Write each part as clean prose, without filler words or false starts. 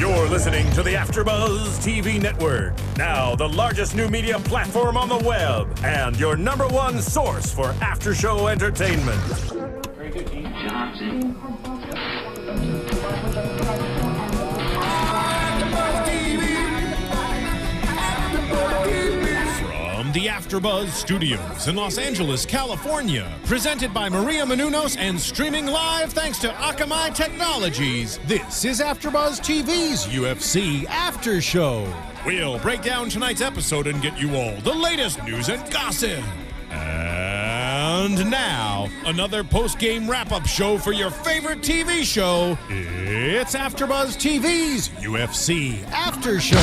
You're listening to the AfterBuzz TV network, now the largest new media platform on the web, and your #1 source for after-show entertainment. Very good, Dean Johnson. From the AfterBuzz Studios in Los Angeles, California, presented by Maria Menounos and streaming live thanks to Akamai Technologies, this is AfterBuzz TV's UFC After Show. We'll break down tonight's episode and get you all the latest news and gossip. And now, another post-game wrap-up show for your favorite TV show. It's AfterBuzz TV's UFC After Show.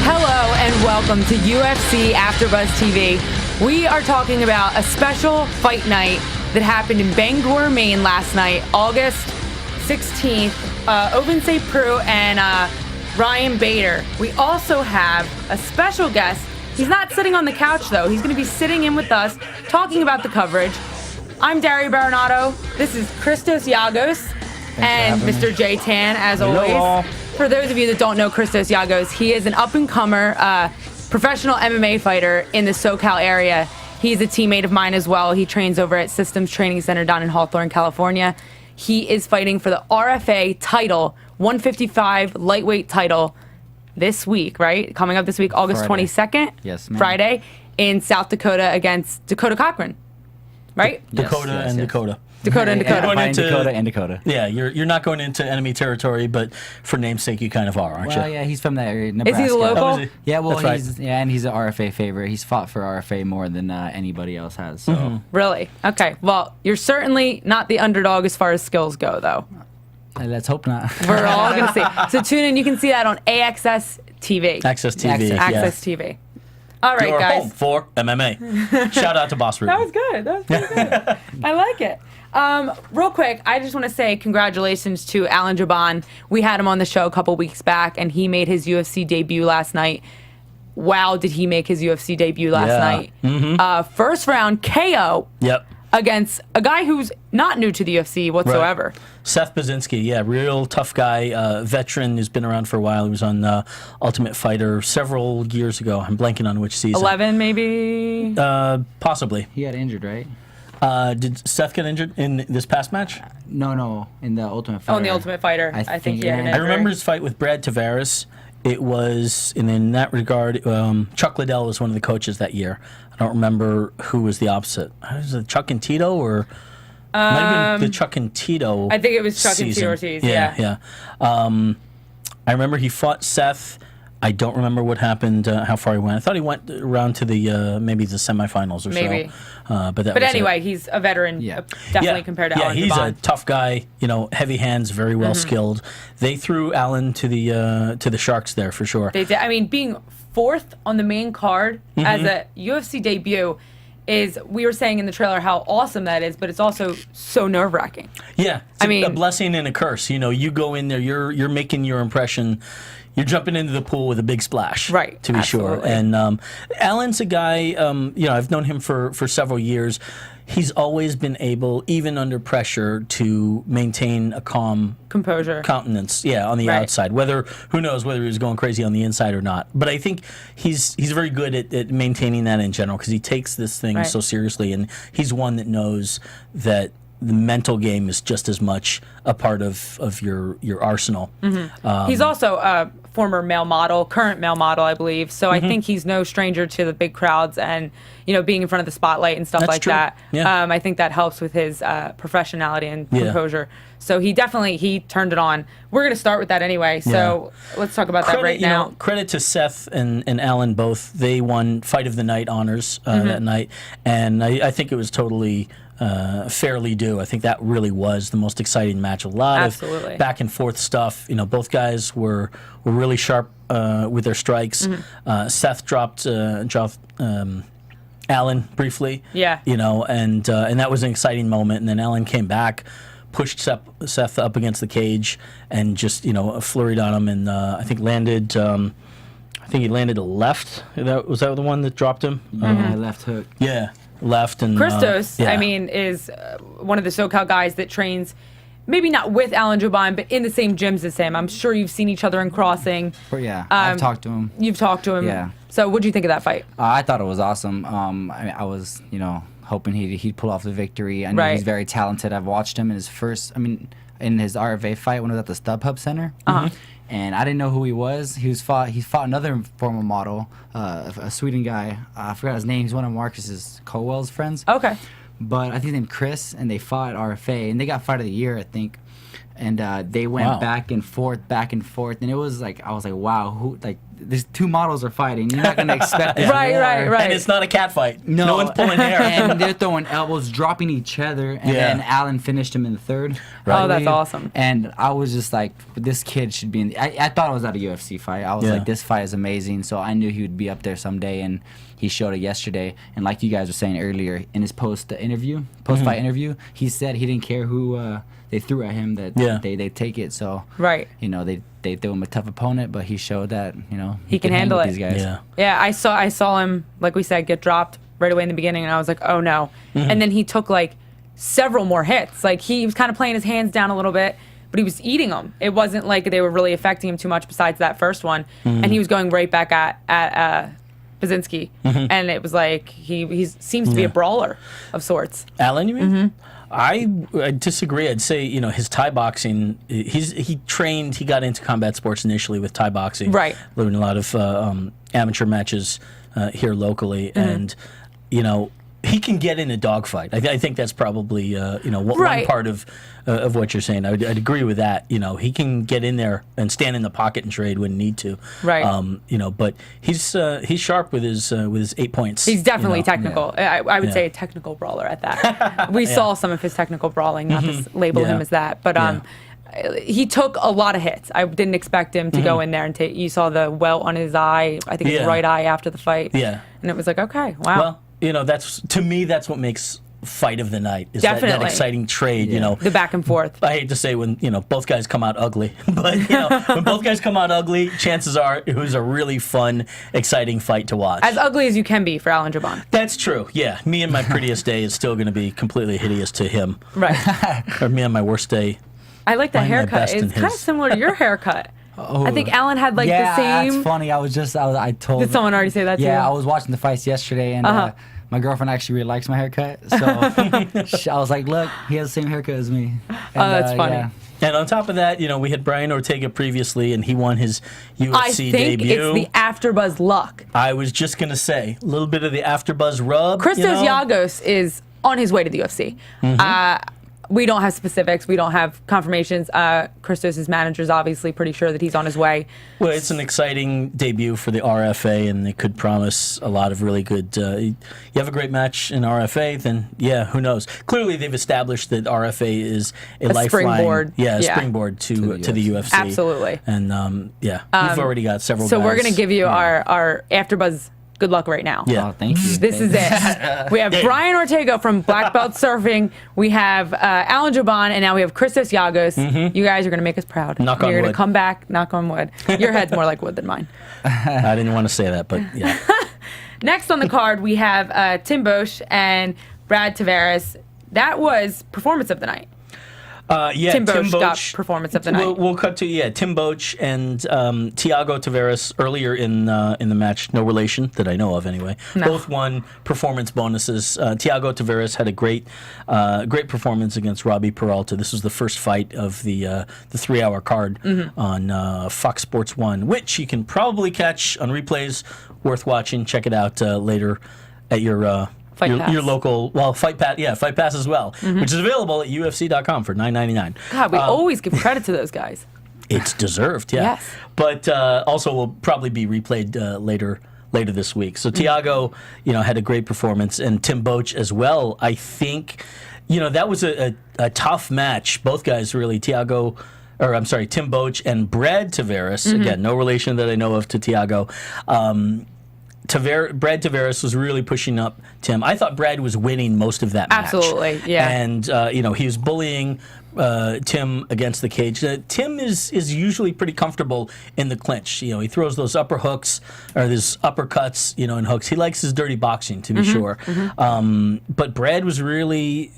Hello and welcome to UFC AfterBuzz TV. We are talking about a special fight night that happened in Bangor, Maine last night, August 16th. Ovince Saint Preux and Ryan Bader. We also have a special guest. He's not sitting on the couch, though. He's going to be sitting in with us, talking about the coverage. I'm Daria Berenato. This is Christos Giagos and Mr. J Tan, as always. For those of you that don't know Christos Giagos, he is an up-and-comer professional MMA fighter in the SoCal area. He's a teammate of mine as well. He trains over at Systems Training Center down in Hawthorne, California. He is fighting for the RFA title, 155 lightweight title, this week, right? Coming up this week, August 22nd. Yes, ma'am. Friday, in South Dakota against Dakota Cochran, right? Dakota and Dakota. Dakota and Dakota. Going into Dakota and Dakota. Yeah, you're not going into enemy territory, but for namesake, you kind of are, aren't Well, you? yeah, he's from that area, Nebraska. Is he the local? Oh, is he? Yeah, well, That's he's right. and he's an RFA favorite. He's fought for RFA more than anybody else has. So Really? Okay. Well, you're certainly not the underdog as far as skills go, though. let's hope not. We're all going to see. So tune in. You can see that on AXS TV. Access TV. Access TV. All right, Your guys. home for MMA. Shout out to Boss Ruben. That was good. That was pretty good. I like it. Real quick, I just want to say congratulations to Alan Jaban. We had him on the show a couple weeks back, and he made his UFC debut last night. Wow, did he make his UFC debut last night? Mm-hmm. First round KO Yep. against a guy who's not new to the UFC whatsoever. Right. Seth Baczynski, yeah, real tough guy, veteran who's been around for a while. He was on Ultimate Fighter several years ago. I'm blanking on which season. 11, maybe? Possibly. He got injured, right? Did Seth get injured in this past match? No, in the Ultimate Fighter. Oh, in the Ultimate Fighter. I think he had an yeah. I injury. remember his fight with Brad Tavares. It was, and in that regard, Chuck Liddell was one of the coaches that year. I don't remember who was the opposite. Was it Chuck and Tito or? Might have been the Chuck and Tito. I think it was Chuck season. and Tito Ortiz. Yeah. I remember he fought Seth. I don't remember what happened, how far he went. I thought he went around to the maybe the semifinals or Maybe. so. But But anyway, he's a veteran, definitely compared to Alan he's Jaban. a tough guy. Heavy hands, very well skilled. They threw Alan to the Sharks there for sure. They did. I mean, being fourth on the main card as a UFC debut is, we were saying in the trailer how awesome that is, but it's also so nerve-wracking. Yeah, it's I mean, a blessing and a curse. You go in there, you're making your impression. You're jumping into the pool with a big splash, Right, to be absolutely. sure. And Alan's a guy. I've known him for several years. He's always been able, even under pressure, to maintain a calm Composure. countenance. Yeah, on the Right. outside. Who knows whether he was going crazy on the inside or not. But I think he's very good at maintaining that in general because he takes this thing Right. so seriously, and he's one that knows that the mental game is just as much a part of your arsenal. He's also a former male model, current male model, I believe. So I think he's no stranger to the big crowds and, being in front of the spotlight and stuff That's like true. that. Yeah. I think that helps with his professionality and Yeah. composure. So he turned it on. We're going to start with that anyway. So let's talk about that right now. Credit to Seth and Alan both. They won Fight of the Night honors that night, and I think it was totally fairly due. I think that really was the most exciting match. A lot Absolutely. of back and forth stuff. Both guys were really sharp with their strikes. Seth dropped Alan briefly. Yeah. And that was an exciting moment. And then Alan came back, pushed Seth up against the cage, and just flurried on him, and I think landed. I think he landed a left. Was that the one that dropped him? Left hook. Yeah, left and Christos, yeah. I mean, is one of the SoCal guys that trains maybe not with Alan Jouban, but in the same gyms as him. I'm sure you've seen each other in crossing. But yeah, I've talked to him. You've talked to him. Yeah. So what do you think of that fight? I thought it was awesome. I mean, I was, hoping he'd pull off the victory. I know Right. he's very talented. I've watched him in his in his RFA fight when he was at the StubHub Center. And I didn't know who he was. He fought another former model, a Sweden guy. I forgot his name. He's one of Marcus's Colwell's friends. Okay. But I think his name Chris, and they fought at RFA, and they got Fight of the Year, I think. And they went back and forth, and it was like, I was like, wow, these two models are fighting. You're not gonna expect it. Right. And it's not a cat fight. No one's pulling hair. And they're throwing elbows, dropping each other, and then Alan finished him in the third. Oh, that's awesome. And I was just like, this kid should be in. I thought it was at a UFC fight. I was like, this fight is amazing. So I knew he would be up there someday, and he showed it yesterday. And like you guys were saying earlier, in his post-fight interview, he said he didn't care who they threw at him, that they take it. So they threw him a tough opponent, but he showed that he can handle it. These guys. Yeah. I saw him, like we said, get dropped right away in the beginning, and I was like, oh no. And then he took like several more hits. Like he was kind of playing his hands down a little bit, but he was eating them. It wasn't like they were really affecting him too much besides that first one, and he was going right back at Basinski, and it was like he seems to be a brawler of sorts. Alan, you mean? I disagree. I'd say, his Thai boxing, he got into combat sports initially with Thai boxing. Right. Living a lot of amateur matches here locally. And, he can get in a dogfight. I think that's probably, one part of what you're saying. I'd agree with that. He can get in there and stand in the pocket and trade when need to. Right. But he's sharp with his 8 points. He's definitely technical. Yeah. I would say a technical brawler at that. We saw some of his technical brawling, not to label him as that, but he took a lot of hits. I didn't expect him to go in there and take. You saw the welt on his eye. I think his right eye after the fight. Yeah. And it was like, okay, wow. Well, that's what makes fight of the night is that exciting trade. The back and forth. I hate to say when both guys come out ugly, but when both guys come out ugly, chances are it was a really fun, exciting fight to watch. As ugly as you can be for Alan Jouban. That's true. Yeah, me and my prettiest day is still going to be completely hideous to him. Right. Or me on my worst day. I like that haircut. It's kind of similar to your haircut. I think Alan had the same. Yeah, that's funny. I told. Did someone already say that to you? Yeah, I was watching the fights yesterday, and my girlfriend actually really likes my haircut. So I was like, look, he has the same haircut as me. And, that's funny. Yeah. And on top of that, we had Brian Ortega previously, and he won his UFC debut. I think it's the AfterBuzz luck. I was just going to say, a little bit of the AfterBuzz rub. Christos Giagos is on his way to the UFC. We don't have specifics. We don't have confirmations. Christos' manager is obviously pretty sure that he's on his way. Well, it's an exciting debut for the RFA, and they could promise a lot of really good. You have a great match in RFA, then who knows? Clearly, they've established that RFA is a lifeline. Springboard. Yeah, a springboard to the UFC. Absolutely. And you've already got several. So guys. We're going to give you our AfterBuzz. Good luck right now. Yeah, thank you. This is it. We have Brian Ortega from Black Belt Surfing. We have Alan Jouban, and now we have Christos Giagos. You guys are going to make us proud. Knock on wood. You're going to come back. Knock on wood. Your head's more like wood than mine. I didn't want to say that, but yeah. Next on the card, we have Tim Boesch and Brad Tavares. That was performance of the night. Tim Boesch got performance of the night. We'll cut to Tim Boesch and Thiago Tavares earlier in the match. No relation that I know of, anyway. No. Both won performance bonuses. Thiago Tavares had a great performance against Robbie Peralta. This was the first fight of the 3-hour card on Fox Sports 1, which you can probably catch on replays. Worth watching. Check it out later at your local, Fight Pass as well, which is available at UFC.com for $9.99. God, we always give credit to those guys. It's deserved, yeah. Yes. But also will probably be replayed later this week. So Thiago, had a great performance, and Tim Boesch as well. I think, that was a tough match. Both guys really, Tim Boesch and Brad Tavares. Again, no relation that I know of to Thiago. Brad Tavares was really pushing up Tim. I thought Brad was winning most of that match. Absolutely, yeah. And, he was bullying Tim against the cage. Tim is usually pretty comfortable in the clinch. He throws those upper hooks or those uppercuts, and hooks. He likes his dirty boxing, to be sure. But Brad was really,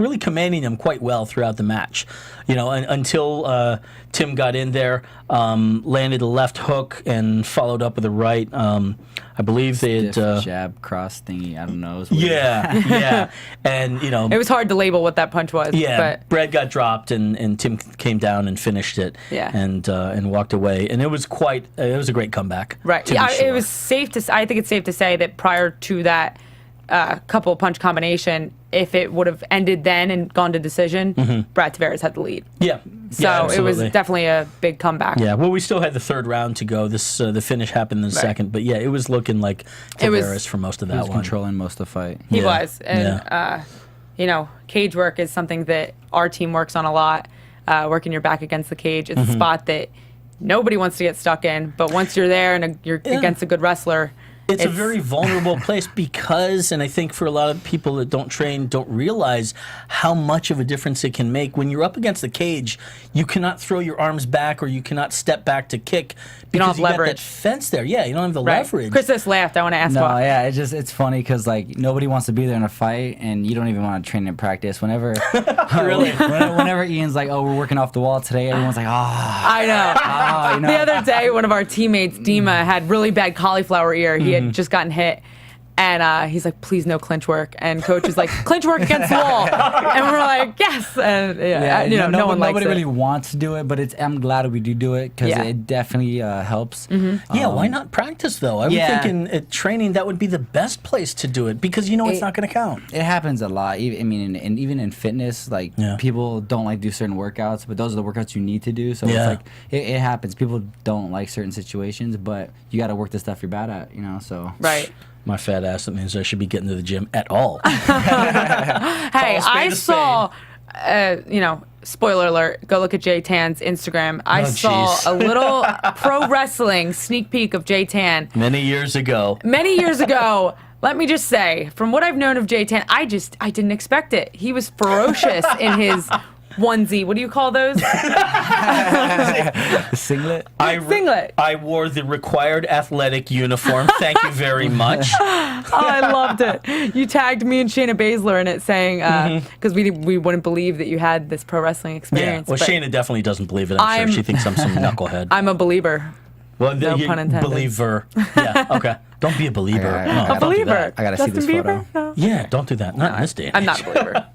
really commanding him quite well throughout the match. You know, until Tim got in there, landed a left hook and followed up with a right. I believe they had jab cross thingy. I don't know. Yeah. And you know, It was hard to label what that punch was. yeah, But Brad got dropped and Tim came down and finished it. Yeah. And walked away. And it was a great comeback. right. to be Yeah, sure. it was safe to. I think it's safe to say that prior to that couple punch combination, if it would have ended then and gone to decision, Brad Tavares had the lead. Yeah. So it was definitely a big comeback. Yeah, well, we still had the third round to go. The finish happened in the second, but yeah, it was looking like Tavares for most of that He was one. controlling most of the fight. He Yeah. was. And, you know, cage work is something that our team works on a lot. Working your back against the cage. It's a spot that nobody wants to get stuck in, but once you're there and you're against a good wrestler, It's a very vulnerable place because, and I think for a lot of people that don't train, don't realize how much of a difference it can make. When you're up against the cage, you cannot throw your arms back or you cannot step back to kick because don't have you got that leverage. fence there. Yeah, you don't have the right. leverage. Christos laughed. I want to ask No, why. yeah, it's funny because like nobody wants to be there in a fight, and you don't even want to train and practice. Whenever, Really? whenever Ian's like, "Oh, we're working off the wall today," everyone's like, I know. you know. The other day, one of our teammates, Dima, had really bad cauliflower ear. He had just gotten hit. And he's like, please no clinch work. And coach is like, clinch work against the wall. And we're like, yes. And you know, no one likes nobody it. really wants to do it, but I'm glad we do it because it definitely helps. Yeah, why not practice though? I would think in training that would be the best place to do it because you know it's not going to count. It happens a lot. I mean, even in fitness, like people don't like do certain workouts, but those are the workouts you need to do. So it's like it happens. People don't like certain situations, but you got to work the stuff you're bad at. You know, so Right. My fat ass, that means I should be getting to the gym at all. Hey, I saw, you know, spoiler alert, go look at Jay Tan's Instagram. I saw a little pro wrestling sneak peek of Jay Tan. Many years ago. Many years ago. Let me just say, from what I've known of Jay Tan, I didn't expect it. He was ferocious in his onesie. What do you call those? singlet. Singlet. I wore the required athletic uniform. Thank you very much. Oh, I loved it. You tagged me and Shayna Baszler in it saying, because we wouldn't believe that you had this pro wrestling Yeah. experience. Well, but Shayna definitely doesn't believe it. I'm sure she thinks I'm some knucklehead. I'm a believer. Well, no you pun intended. Believer. Yeah. Okay. Don't be a believer. Okay, No, A don't do believer. that. I gotta see Justin this Bieber? photo. No. Yeah. Don't do that. Not in this day and I'm age. not a believer.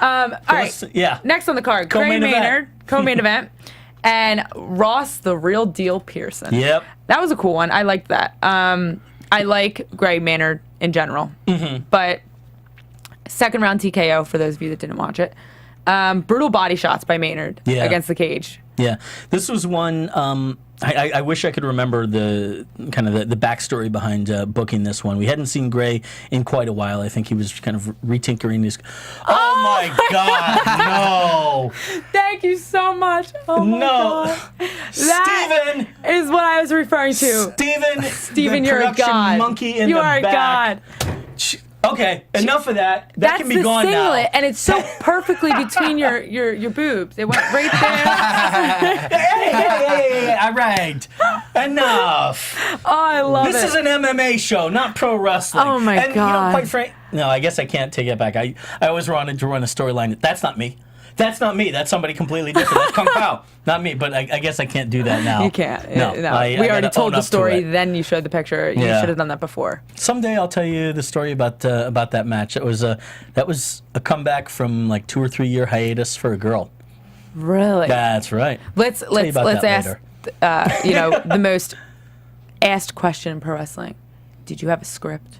All right. Yeah. Next on the card, Gray Co-main event. Maynard, co-main event, and Ross, the real deal Pearson. Yep. That was a cool one. I liked that. I like Gray Maynard in general, but second round TKO for those of you that didn't watch it. Brutal body shots by Maynard against the cage. Yeah, this was one. I wish I could remember the kind of the backstory behind booking this one. We hadn't seen Gray in quite a while. I think he was kind of retinkering his. Oh my God! No. Thank you so much. Oh my God. That Steven is what I was referring to. Steven, the you're a production god. monkey in you the are back. a god. Okay, enough of that. That That's can be the gone singlet, now. and it's so perfectly between your boobs. It went right there. Hey, all right. Enough. Oh, I love This it. is an MMA show, not pro wrestling. Oh, my and, God. You know, quite frankly, no, I guess I can't take it back. I always wanted to run a storyline. That's not me. That's not me. That's somebody completely different. That's Kung Pao. Not me, but I guess I can't do that now. You can't. No. We I already gotta told own the up to story. it. Then you showed the picture. You Yeah. should have done that before. Someday I'll tell you the story about that match. That was a comeback from like 2 or 3 year hiatus for a girl. Really? That's right. Let's you about that ask. later. You know, the most asked question in pro wrestling. Did you have a script?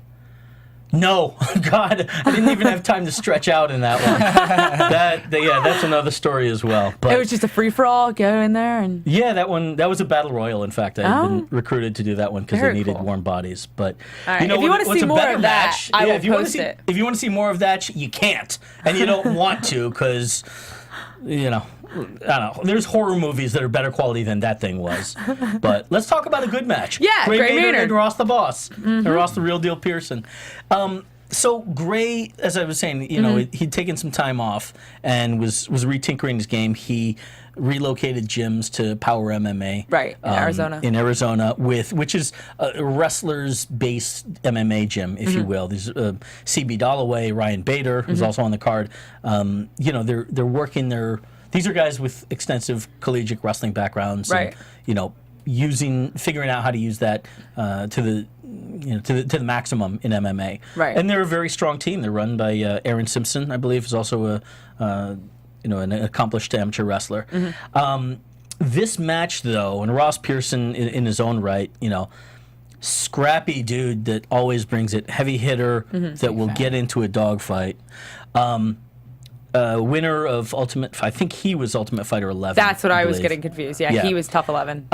No, God, I didn't even have time to stretch out in that one. That's another story as well. But It was just a free for all. Go in there and. yeah, that was a battle royal. In fact, I had been recruited to do that one because they Very needed cool. warm bodies. But All right, you know, if you wanna what's see a more better of that, match? I will if you wanna post see, it. If you want to see more of that, you can't, and you don't want to because, you know. I don't know. There's horror movies that are better quality than that thing was. But let's talk about a good match. Yeah, Gray Maynard. and Ross the Boss. And Ross the Real Deal Pearson. So Gray, as I was saying, you know, he'd taken some time off and was retinkering his game. He relocated gyms to Power MMA, Right, in Arizona. In Arizona, which is a wrestlers' based MMA gym, if you will. There's CB Dalloway, Ryan Bader, who's also on the card. You know, they're working their. These are guys with extensive collegiate wrestling backgrounds, Right. And, you know, figuring out how to use that to the maximum in MMA. Right. And they're a very strong team. They're run by Aaron Simpson, I believe, is also an accomplished amateur wrestler. This match, though, and Ross Pearson in his own right, you know, scrappy dude that always brings it, heavy hitter that will get into a dogfight. Winner of I think he was Ultimate Fighter 11. That's what I was believe. getting confused. Yeah, he was tough 11.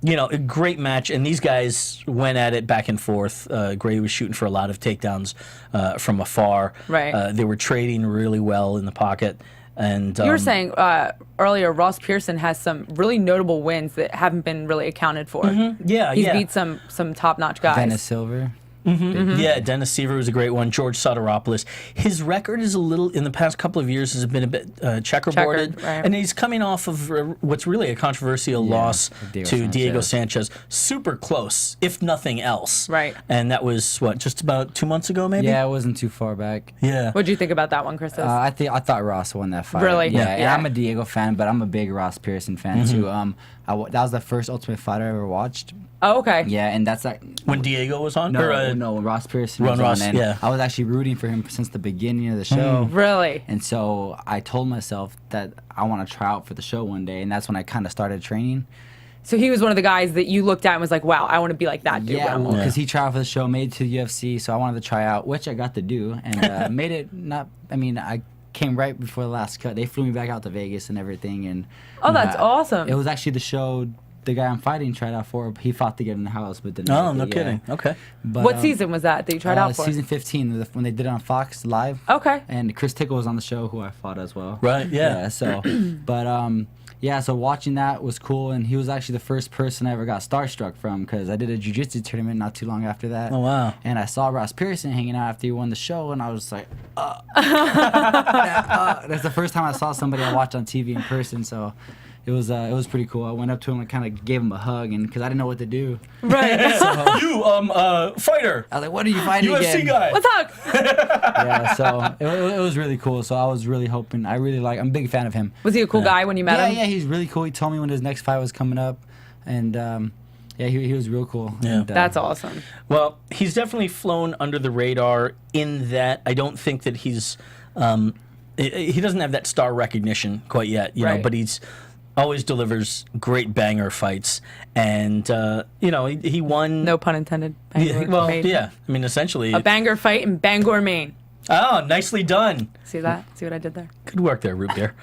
You know, a great match, and these guys went at it back and forth. Gray was shooting for a lot of takedowns from afar. Right. They were trading really well in the pocket. And You were saying earlier, Ross Pearson has some really notable wins that haven't been really accounted for. Yeah, He's beat some top-notch guys. Dennis Silver. Yeah, Dennis Seaver was a great one. George Soteropoulos. His record is a little, in the past couple of years, has been a bit checkerboarded. Checkered, right. And he's coming off of what's really a controversial loss to Diego Sanchez. Super close, if nothing else. Right. And that was, just about 2 months ago, maybe? Yeah, it wasn't too far back. Yeah. What'd you think about that one, Christos? I thought Ross won that fight. Really? Yeah. And Yeah. I'm a Diego fan, but I'm a big Ross Pearson fan too. That was the first Ultimate Fighter I ever watched. oh, okay. Yeah, and that's like When Diego was on? no, when Ross Pearson Ron was Ross, on, and yeah. I was actually rooting for him since the beginning of the show. Really? And so I told myself that I want to try out for the show one day, and that's when I kind of started training. So he was one of the guys that you looked at and was like, wow, I want to be like that dude. Yeah, when I'm because older. he tried out for the show, made it to the UFC, so I wanted to try out, which I got to do, and made it not. I mean, I came right before the last cut. They flew me back out to Vegas and everything, and Oh, that's awesome. It was actually the show. The guy I'm fighting tried out for. He fought to get in the house, but didn't. Oh, make no it, kidding. yeah. Okay. But, What season was that you tried out for? Season 15, when they did it on Fox Live. Okay. And Chris Tickle was on the show, who I fought as well. Right, yeah. So, but yeah, so watching that was cool, and he was actually the first person I ever got starstruck from, because I did a jiu-jitsu tournament not too long after that. Oh, wow. And I saw Ross Pearson hanging out after he won the show, and I was like, That's the first time I saw somebody I watched on TV in person, so it was pretty cool. I went up to him and kind of gave him a hug, and because I didn't know what to do. Right. You, fighter. I was like, what are you fighting UFC again? guy. What's up? Yeah, so it was really cool. So I was really hoping. I'm a big fan of him. Was he a cool guy when you met him? Yeah, he's really cool. He told me when his next fight was coming up, and yeah, he was real cool. Yeah. And, That's awesome. Well, he's definitely flown under the radar in that I don't think that he's he doesn't have that star recognition quite yet, you know, Right. but he's always delivers great banger fights, and you know, he won. No pun intended. Yeah, Bangor well, made. yeah. I mean, essentially. A banger fight in Bangor, Maine. Oh, nicely done. See that? See what I did there? Good work there, Root Beer.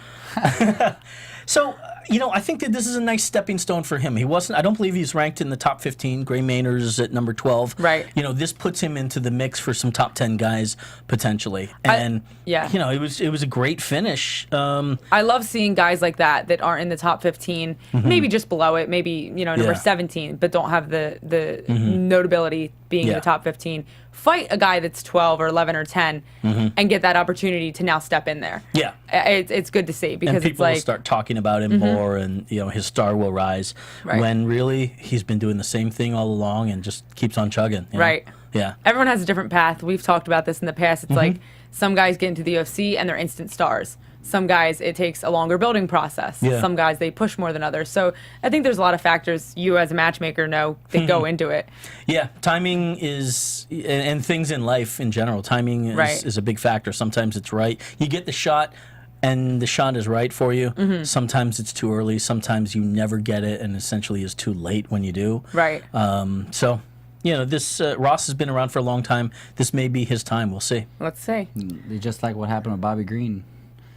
So, you know, I think that this is a nice stepping stone for him. I don't believe he's ranked in the top 15. Gray Maynard's at number 12. Right. You know, this puts him into the mix for some top 10 guys potentially. And, yeah. you know, it was a great finish. I love seeing guys like that aren't in the top 15, maybe just below it, maybe, you know, number Yeah. 17, but don't have the notability being in Yeah. the top 15. Fight a guy that's 12 or 11 or 10 and get that opportunity to now step in there. Yeah. It's good to see because And it's people like, will start talking about him more, and you know, his star will rise. Right. When really he's been doing the same thing all along and just keeps on chugging. you know? Right. Yeah. everyone has a different path. We've talked about this in the past. It's like some guys get into the UFC and they're instant stars. Some guys, it takes a longer building process. Yeah. Some guys, they push more than others. So I think there's a lot of factors you as a matchmaker know that go into it. Yeah, timing is, and things in life in general, timing is a big factor. Sometimes it's right. You get the shot, and the shot is right for you. Sometimes it's too early. Sometimes you never get it, and essentially is too late when you do. Right. So, you know, this Ross has been around for a long time. This may be his time. We'll see. Let's see. just like what happened with Bobby Green.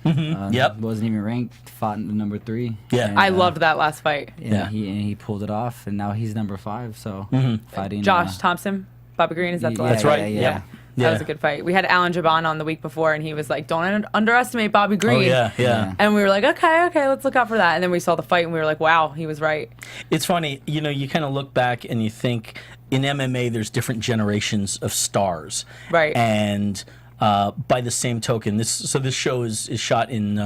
Yep. Wasn't even ranked, fought in the number 3. Yeah. And, I loved that last fight. And Yeah. he pulled it off, and now he's number 5. So fighting Josh Thompson, Bobby Green, is that the yeah, last That's fight? right. yeah. Yeah. That was a good fight. We had Alan Jabon on the week before, and he was like, don't underestimate Bobby Oh, Green. yeah. And we were like, okay, let's look out for that. And then we saw the fight, and we were like, wow, he was right. It's funny, you know, you kind of look back and you think in MMA, there's different generations of stars. Right. And by the same token, this show is shot in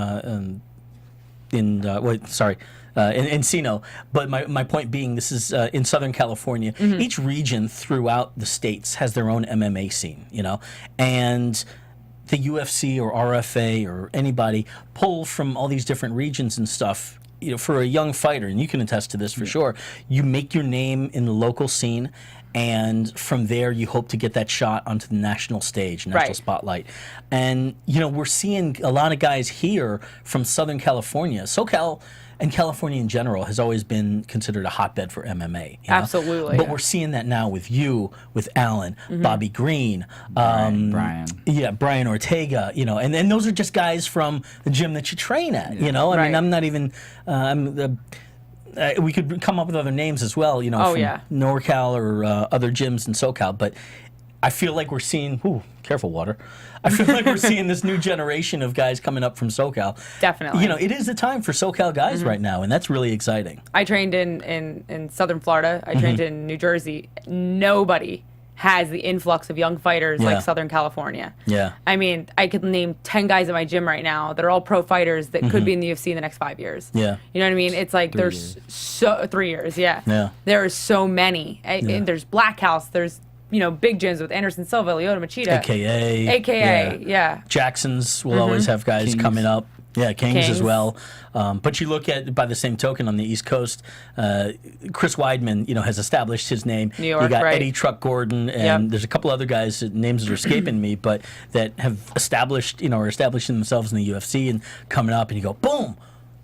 Encino. But my point being, this is in Southern California. Each region throughout the states has their own MMA scene, and the UFC or RFA or anybody pull from all these different regions and stuff. For a young fighter, and you can attest to this for sure, you make your name in the local scene, and from there you hope to get that shot onto the national stage, national spotlight. And we're seeing a lot of guys here from Southern California. SoCal and California in general has always been considered a hotbed for MMA. Absolutely. But we're seeing that now with you, with Alan, Bobby Green, Brian. Yeah, Brian Ortega, and those are just guys from the gym that you train at, I mean, I'm not even, we could come up with other names as well, from NorCal or other gyms in SoCal, but I feel like we're seeing, careful water. I feel like we're seeing this new generation of guys coming up from SoCal. Definitely. It is the time for SoCal guys right now, and that's really exciting. I trained in Southern Florida. I trained in New Jersey. Nobody has the influx of young fighters like Southern California. Yeah. I mean, I could name 10 guys at my gym right now that are all pro fighters that could be in the UFC in the next 5 years. Yeah. You know what I mean? It's like 3 years, yeah. There are so many. And there's Black House. There's big gyms with Anderson Silva, Lyoto Machida. AKA, yeah. Jackson's will always have guys Kings. coming up. Yeah, Kings as well. But you look at, by the same token, on the East Coast, Chris Weidman, has established his name. New York, you got right. Eddie Truck Gordon, and there's a couple other guys, names are escaping me, but that have established, are establishing themselves in the UFC and coming up, and you go, boom!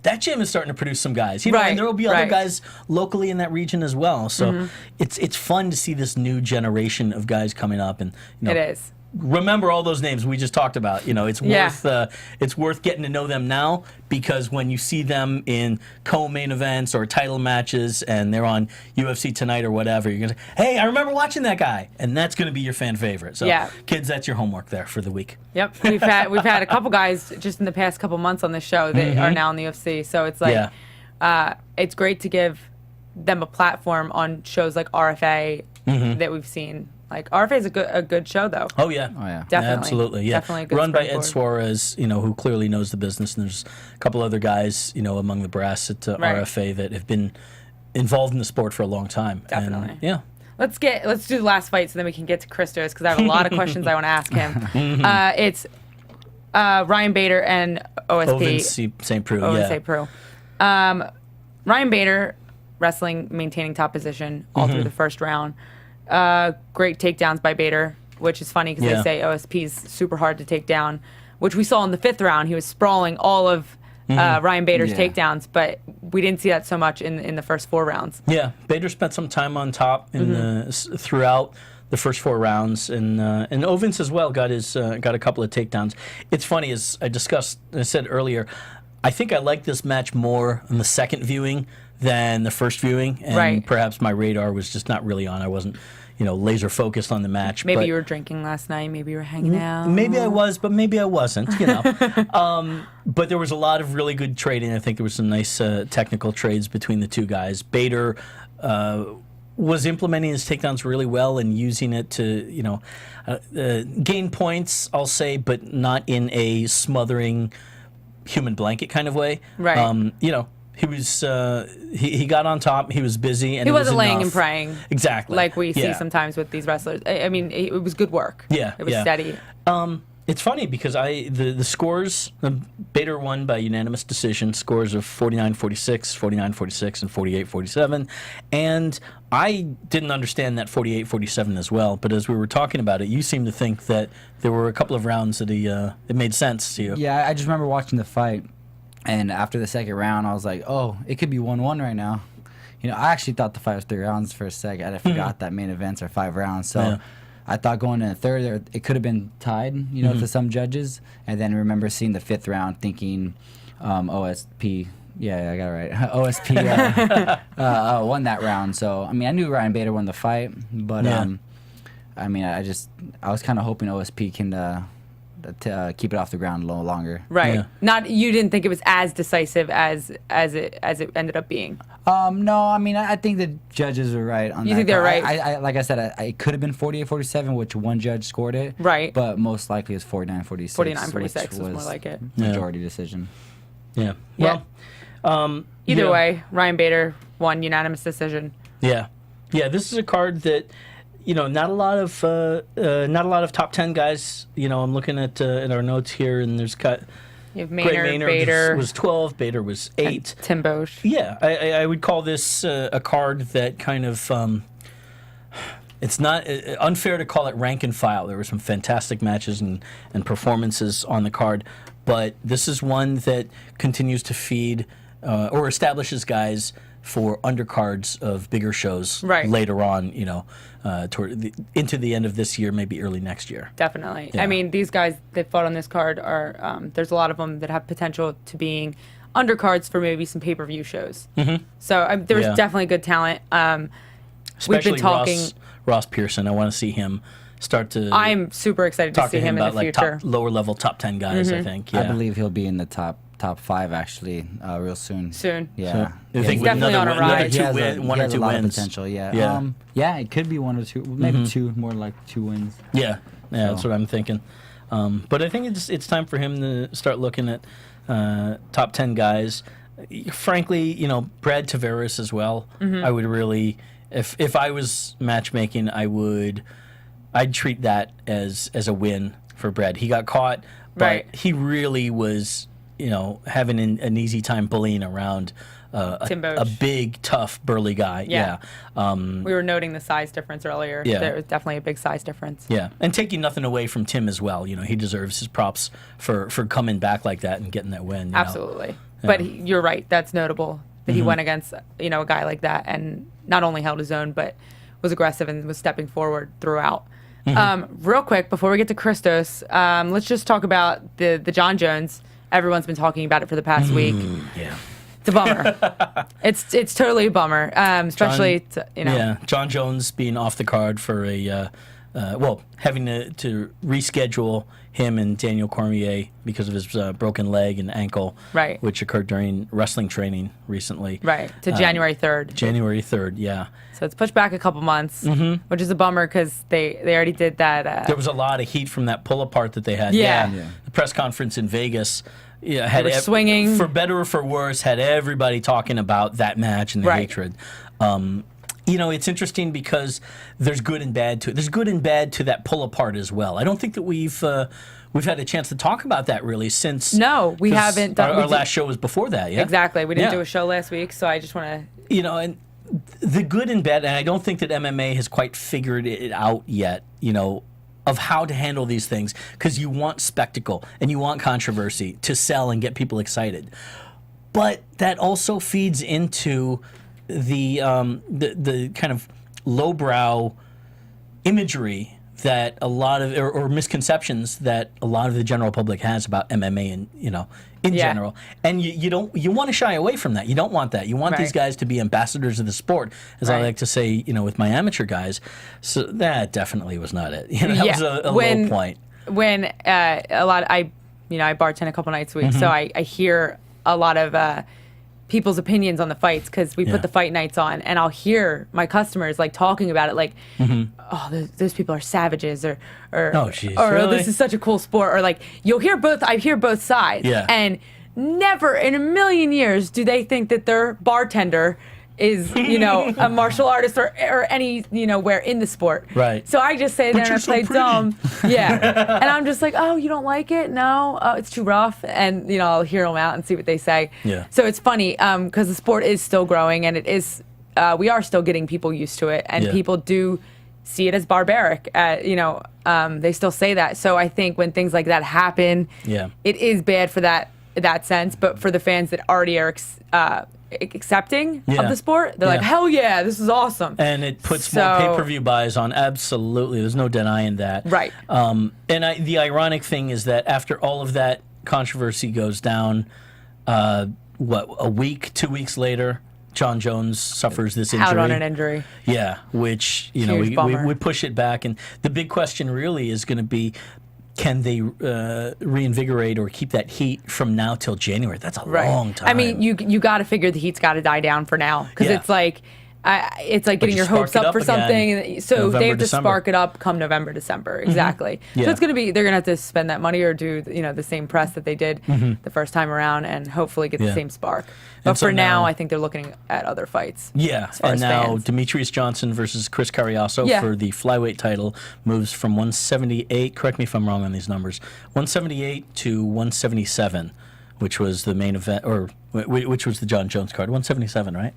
That gym is starting to produce some guys, and there will be other guys locally in that region as well. So it's fun to see this new generation of guys coming up, and it is. Remember all those names we just talked about. It's worth getting to know them now, because when you see them in co-main events or title matches, and they're on UFC Tonight or whatever, you're gonna say, "Hey, I remember watching that guy," and that's gonna be your fan favorite. So, kids, that's your homework there for the week. Yep, we've had a couple guys just in the past couple months on this show that are now in the UFC. So it's like, it's great to give them a platform on shows like RFA that we've seen. Like, RFA is a good show, though. Oh yeah, definitely, absolutely, yeah. Definitely a good Run by Ed springboard. Suarez, who clearly knows the business, and there's a couple other guys, among the brass at RFA that have been involved in the sport for a long time. Definitely, and, Let's do the last fight, so then we can get to Christos, because I have a lot of questions I want to ask him. It's Ryan Bader and Ovince Saint Preux. Ovince Saint Preux. Ryan Bader wrestling, maintaining top position all through the first round. Great takedowns by Bader, which is funny because they say OSP's super hard to take down, which we saw in the 5th round. He was sprawling all of Ryan Bader's takedowns, but we didn't see that so much in the first 4 rounds. Yeah, Bader spent some time on top throughout the first 4 rounds, and Ovince as well got a couple of takedowns. It's funny, as I said earlier, I think I like this match more on the second viewing than the first viewing, and perhaps my radar was just not really on. I wasn't, laser focused on the match. Maybe you were drinking last night. Maybe you were hanging out. Maybe I was, but maybe I wasn't. But there was a lot of really good trading. I think there was some nice technical trades between the two guys. Bader was implementing his takedowns really well and using it to, gain points, I'll say, but not in a smothering human blanket kind of way. Right. He was he got on top. He was busy, and he it wasn't was laying enough. and praying. Exactly, like we see sometimes with these wrestlers. I mean, it was good work. Yeah, it was steady. It's funny because the scores, Bader won by unanimous decision, scores of 49-46, 49-46, and 48-47. And I didn't understand that 48-47 as well, but as we were talking about it, you seemed to think that there were a couple of rounds that it made sense to you. Yeah, I just remember watching the fight, and after the second round, I was like, oh, it could be 1-1 right now. I actually thought the fight was 3 rounds for a second. I forgot that main events are 5 rounds, so... I thought going in the third, it could have been tied, to some judges. And then I remember seeing the 5th round thinking OSP, I got it right, OSP won that round. So, I mean, I knew Ryan Bader won the fight, but, I mean, I was kind of hoping OSP can keep it off the ground a little longer. Right. Yeah. Not you didn't think it was as decisive as it ended up being. No, I mean, I think the judges were right on that. You think they're right? I like I said, it could have been 48-47, which one judge scored it. Right. But most likely it's 49-46. 49-46 was more like it. Majority decision. Yeah. Yeah. Well, Either way, Ryan Bader won unanimous decision. Yeah. Yeah, this is a card that, not a lot of top 10 guys. I'm looking at in our notes here, and there's got You have Gray Maynard, Bader was 12, Bader was 8. Tim Bosch. Yeah, I would call this a card that kind of it's not unfair to call it rank and file. There were some fantastic matches and performances on the card, but this is one that continues to feed or establishes guys for undercards of bigger shows later on, into the end of this year, maybe early next year. Definitely. Yeah. I mean, these guys that fought on this card are, there's a lot of them that have potential to being undercards for maybe some pay-per-view shows. Mm-hmm. So there's definitely good talent. Especially we've been talking. Ross Pearson. I want to see him start to. I'm super excited to see him in the about future. Lower level top 10 guys, I think. Yeah. I believe he'll be in the top 5 actually real soon. So Yeah. you think He's definitely on a rise. One or two a lot wins? of potential. Yeah. Yeah. It could be 1 or 2, maybe 2, more like 2 wins. Yeah. That's what I'm thinking. But I think it's time for him to start looking at top 10 guys. Frankly, Brad Tavares as well. I would really, if I was matchmaking, I'd treat that as a win for Brad. He got caught, but he really was, having an easy time bullying around a big, tough, burly guy. Yeah. We were noting the size difference earlier. Yeah. There was definitely a big size difference. Yeah, and taking nothing away from Tim as well. He deserves his props for coming back like that and getting that win. Absolutely. But you're right. That's notable that he went against, a guy like that and not only held his own, but was aggressive and was stepping forward throughout. Real quick, before we get to Christos, let's just talk about the John Jones. Everyone's been talking about it for the past week. Yeah. It's a bummer. it's totally a bummer, especially John Jones being off the card for having to reschedule him and Daniel Cormier because of his broken leg and ankle, right, which occurred during wrestling training recently, right, to January 3rd. January 3rd, yeah. So it's pushed back a couple months, which is a bummer because they already did that. There was a lot of heat from that pull apart that they had. Yeah. The press conference in Vegas. Yeah, had swinging for better or for worse. Had everybody talking about that match and the hatred. It's interesting because there's good and bad to it. There's good and bad to that pull apart as well. I don't think that we've had a chance to talk about that really since. No, we haven't done. Our last show was before that. Yeah, exactly. We didn't do a show last week, so I just want to. And the good and bad, and I don't think that MMA has quite figured it out yet. Of how to handle these things, because you want spectacle and you want controversy to sell and get people excited, but that also feeds into the kind of lowbrow imagery that a lot of or misconceptions that a lot of the general public has about MMA and in general, and you want to shy away from that. You don't want that. You want these guys to be ambassadors of the sport, as I like to say, with my amateur guys. So that definitely was not it. That was a low point. When a lot, I bartend a couple nights a week, so I hear a lot of people's opinions on the fights because we put the fight nights on, and I'll hear my customers talking about it, oh, those people are savages, or oh, geez, or really? This is such a cool sport, or you'll hear both. I hear both sides, and never in a million years do they think that their bartender is a martial artist or any where in the sport. Right. So I just say But that you're and I play so dumb. Yeah. And I'm just like, oh, you don't like it? No, it's too rough. And I'll hear them out and see what they say. Yeah. So it's funny because the sport is still growing and it is. We are still getting people used to it, and people do see it as barbaric. They still say that. So I think when things like that happen, it is bad for that sense. But for the fans that already are accepting of the sport, they're like, hell yeah, this is awesome. And it puts more pay-per-view buys on. Absolutely, there's no denying that. Right. The ironic thing is that after all of that controversy goes down, a week, 2 weeks later, John Jones suffers this injury. Out on an injury. Yeah, which we push it back, and the big question really is going to be, can they reinvigorate or keep that heat from now till January? That's a long time. I mean, you got to figure the heat's got to die down for now because it's like getting your hopes up for something. So November, they have to December. spark it up come November, December. Exactly. Yeah. So it's going to be, they're going to have to spend that money or do, the same press that they did the first time around and hopefully get the same spark. But And so for now, now- I think they're looking at other fights. Yeah, as far and as now fans. Demetrius Johnson versus Chris Carriaso for the flyweight title moves from 178, correct me if I'm wrong on these numbers, 178 to 177, which was the main event, or which was the John Jones card, 177, right?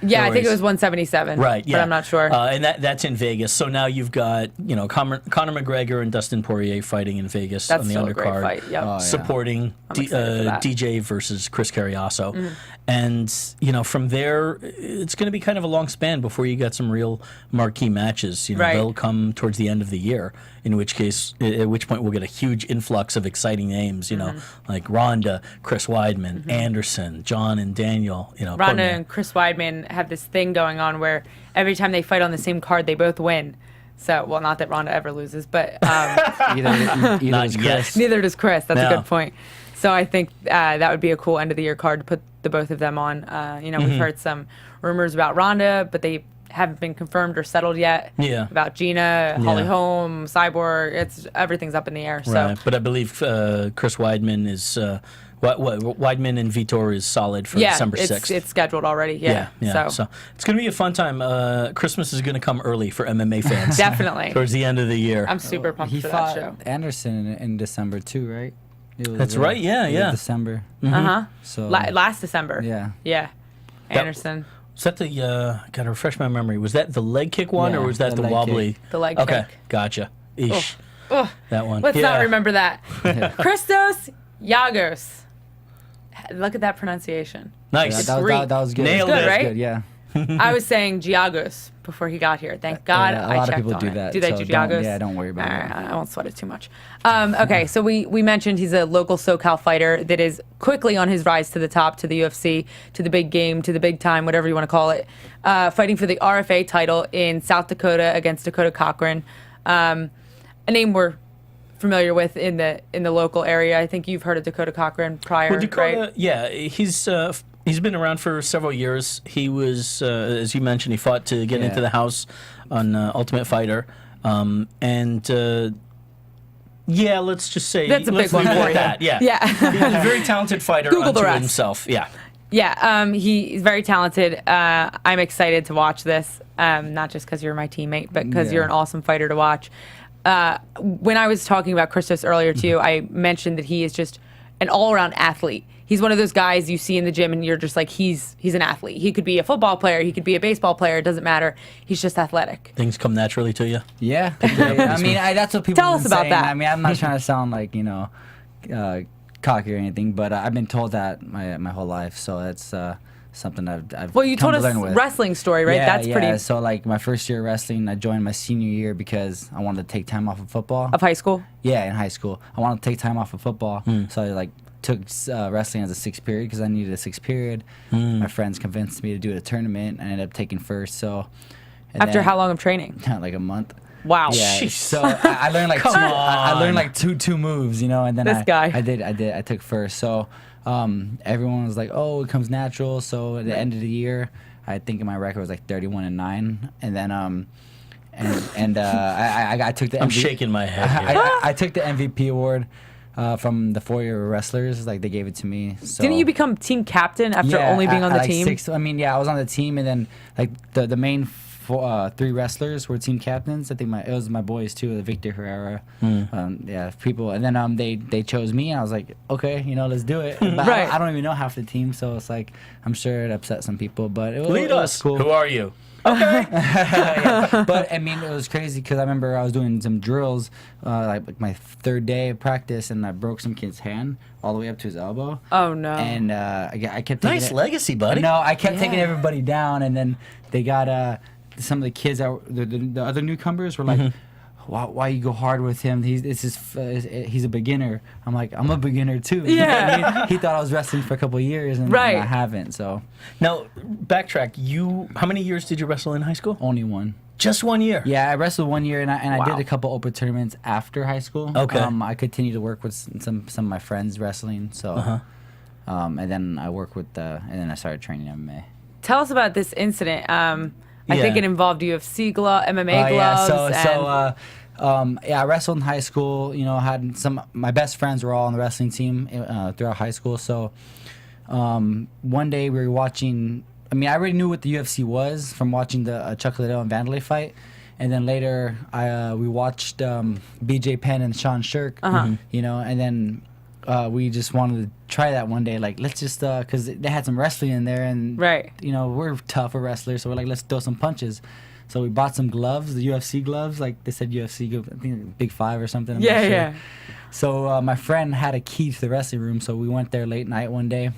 Yeah, I think it worries. was 177. Right, yeah. But I'm not sure. And that's in Vegas. So now you've got, Conor McGregor and Dustin Poirier fighting in Vegas That's on the still a great undercard. fight, yep. Oh, yeah. Supporting excited for that. DJ versus Chris Carriaso. And, from there, it's going to be kind of a long span before you get some real marquee matches. Right. They'll come towards the end of the year, at which point we'll get a huge influx of exciting names, like Ronda, Chris Weidman, Anderson, John and Daniel. Ronda Cormier. and Chris Weidman have this thing going on where every time they fight on the same card, they both win. So, well, not that Ronda ever loses, but either Not does yet. Chris. neither does Chris. That's Yeah. a good point. So I think that would be a cool end of the year card to put the both of them on. We've heard some rumors about Ronda, but they haven't been confirmed or settled yet. Yeah. About Gina, Holly Yeah. Holm, Cyborg. Everything's up in the air. So Right, but I believe Chris Weidman is Weidman and Vitor is solid for December 6th. it's scheduled already. Yeah. So it's going to be a fun time. Christmas is going to come early for MMA fans. Definitely. Towards the end of the year. I'm super pumped He for fought that show. Anderson in December too, right? It was, That's right, yeah, it was yeah. December. So Last December. yeah. Yeah. Anderson. Was that the, gotta refresh my memory, was that the leg kick one or Yeah, was that the the leg wobbly? kick. The leg Okay, kick. gotcha. Eesh. Ugh. That one. Let's Yeah. not remember that. Christos Giagos. Look at that pronunciation. Nice. that was good. Nailed Good, it. right? Good, yeah. I was saying Giagos before he got here. Thank God Yeah, a I lot of checked people on do it. that, Do they so do don't- Giagos? yeah, don't worry about All it. right, I won't sweat it too much. Okay, so we mentioned he's a local SoCal fighter that is quickly on his rise to the top, to the UFC, to the big game, to the big time, whatever you want to call it. Fighting for the RFA title in South Dakota against Dakota Cochran. A name we're familiar with in the local area. I think you've heard of Dakota Cochran prior, Well, Dakota, right? yeah, he's been around for several years. He was, as you mentioned, he fought to get into the house on Ultimate Fighter, yeah, let's just say That's a big let's one leave it for at you. that. Yeah, Yeah. He's a very talented fighter Google the unto rest. himself. Yeah. Yeah, he's very talented. I'm excited to watch this, not just because you're my teammate, but because you're an awesome fighter to watch. When I was talking about Christos earlier to you, I mentioned that he is just an all-around athlete. He's one of those guys you see in the gym and you're just like, he's an athlete. He could be a football player. He could be a baseball player. It doesn't matter. He's just athletic. Things come naturally to you. Yeah. I mean, that's what people Tell have us been about saying. that. I mean, I'm not trying to sound like, cocky or anything, but I've been told that my whole life. So that's something I've Well, you come told to us learn with. wrestling story, right? Yeah, That's yeah. pretty So like my first year of wrestling, I joined my senior year because I wanted to take time off of football. of high school. Yeah, in high school, I wanted to take time off of football, so I like took wrestling as a sixth period because I needed a sixth period. My friends convinced me to do a tournament. I ended up taking first. So After how long of training? Like a month. Wow. Yeah. So I learned like I learned like two moves, and then This guy. I took first. So everyone was like, "Oh, it comes natural." So at the end of the year, I think my record was like 31-9, and then I took the. I'm shaking my head here. I took the MVP award from the 4-year wrestlers. Like they gave it to me. So. Didn't you become team captain after only being on the like team? I was on the team, and then like the main 3 wrestlers were team captains. I think it was my boys too, Victor Herrera, people. And then they chose me, and I was like, okay, let's do it. But Right. I don't even know half the team, so it's like I'm sure it upset some people, but it Lead was us. cool. Who are you? But I mean, it was crazy because I remember I was doing some drills, like my 3rd day of practice, and I broke some kid's hand all the way up to his elbow. Oh no. And I kept taking Nice legacy, buddy. No, I kept taking Yeah. everybody down, and then they got some of the kids that the other newcomers were like, why you go hard with him? He's a beginner. I'm like, I'm a beginner too. You know what I mean? He thought I was wrestling for a couple of years, and I haven't. So Now, backtrack. How many years did you wrestle in high school? only one. Just 1 year? Yeah, I wrestled 1 year, and I Wow. did a couple open tournaments after high school. Okay. I continued to work with some of my friends wrestling, so and then I worked with and then I started training MMA. Tell us about this incident. I Yeah. think it involved UFC MMA gloves. I wrestled in high school. You know, had my best friends were all on the wrestling team throughout high school. So one day we were watching. I mean, I already knew what the UFC was from watching the Chuck Liddell and Vanderlei fight, and then later we watched BJ Penn and Sean Shirk. You know, and then we just wanted to try that one day. Like, let's just because they had some wrestling in there, and Right. you know, we're tougher wrestlers, so we're like, let's throw some punches. So we bought some gloves, the UFC gloves, like they said UFC, I think Big Five or something. I'm not Yeah, sure. yeah. So my friend had a key to the wrestling room, so we went there late night one day.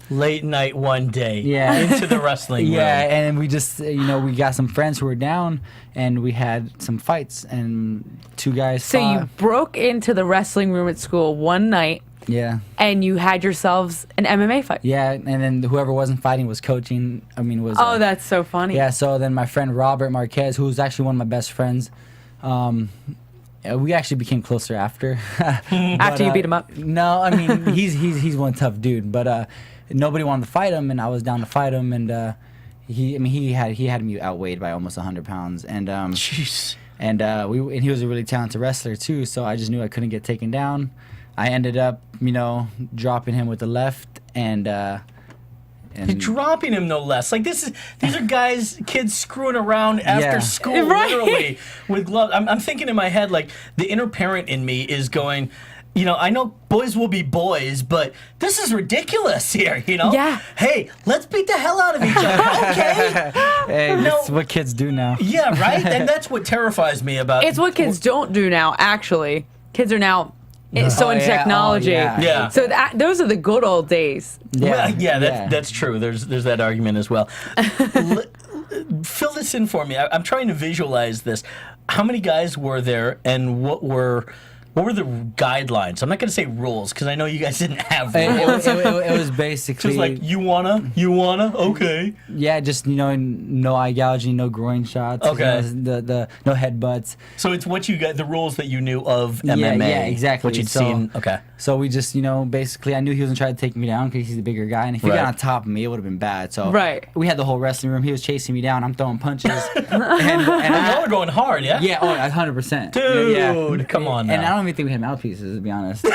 Late night one day. Yeah. Into the wrestling Yeah, room. and we just, you know, we got some friends who were down, and we had some fights, and two guys So fought. you broke into the wrestling room at school one night, Yeah. and you had yourselves an MMA fight. Yeah, and then whoever wasn't fighting was coaching. I mean, was... Oh, that's so funny. Yeah, so then my friend Robert Marquez, who was actually one of my best friends, we actually became closer after. After you beat him up. No, I mean he's one tough dude, but nobody wanted to fight him, and I was down to fight him, and he had me outweighed by almost 100 pounds, and Jeez. and he was a really talented wrestler too, so I just knew I couldn't get taken down. I ended up, you know, dropping him with the left, and You're dropping him, no less. Like, these are kids screwing around after Yeah. school, Right. literally, with gloves. I'm thinking in my head, like, the inner parent in me is going, you know, I know boys will be boys, but this is ridiculous here, you know? Yeah. Hey, let's beat the hell out of each other, okay? hey, No. that's what kids do now. Yeah, right? And that's what terrifies me about It's what kids don't do now, actually. Kids are now so Oh, into yeah. Oh, technology. yeah. Yeah. So those are the good old days. Well, yeah, that's true. There's that argument as well. Fill this in for me. I'm trying to visualize this. How many guys were there, and what were the guidelines? I'm not going to say rules, because I know you guys didn't have rules. It was basically Just like, you wanna, okay. yeah, just, you know, no eye gouging, no groin shots. Okay. You know, the no headbutts. So it's what you got, the rules that you knew of MMA. Yeah, exactly. What you'd So- seen. Okay. So we just, you know, basically, I knew he was gonna try to take me down because he's a bigger guy, and if he Right. got on top of me, it would have been bad. So Right. we had the whole wrestling room. He was chasing me down. I'm throwing punches. and Y'all are going hard, yeah? yeah, 100%. Dude, come on And now. I don't even think we had mouthpieces, to be honest.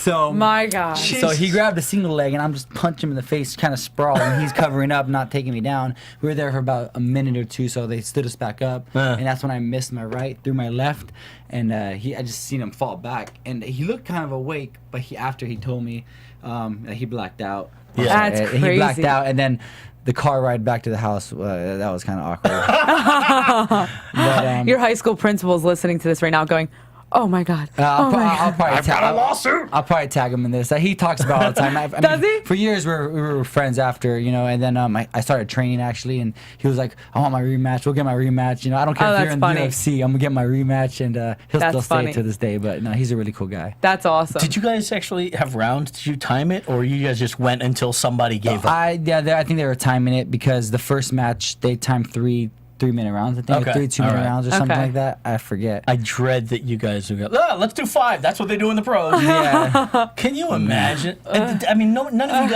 So My God. So he grabbed a single leg, and I'm just punching him in the face, kind of sprawled, and he's covering up, not taking me down. We were there for about a minute or two, so they stood us back up, and that's when I missed my right, threw my left, and I just seen him fall back, and he looked kind of awake, but after he told me that he blacked out. Yeah. That's He blacked crazy. out, and then the car ride back to the house, that was kind of awkward. But, Your high school principal's listening to this right now going, oh my God. I'll God. probably got a lawsuit. I'll probably tag him in this. He talks about it all the time. I Does mean, he? For years, we were friends after, you know, and then I started training, actually, and he was like, I want my rematch. We'll get my rematch. You know, I don't care Oh, if you're that's in funny. the UFC. I'm going to get my rematch, and he'll That's still funny. stay to this day. But, no, he's a really cool guy. That's awesome. Did you guys actually have rounds? Did you time it, or you guys just went until somebody gave up? I think they were timing it because the first match, they timed 3-minute rounds, I think. Okay. 3 2-minute All right. rounds or something Okay. like that. I forget. I dread that you guys would go, let's do 5. That's what they do in the pros. Yeah. Can you imagine? I mean, none of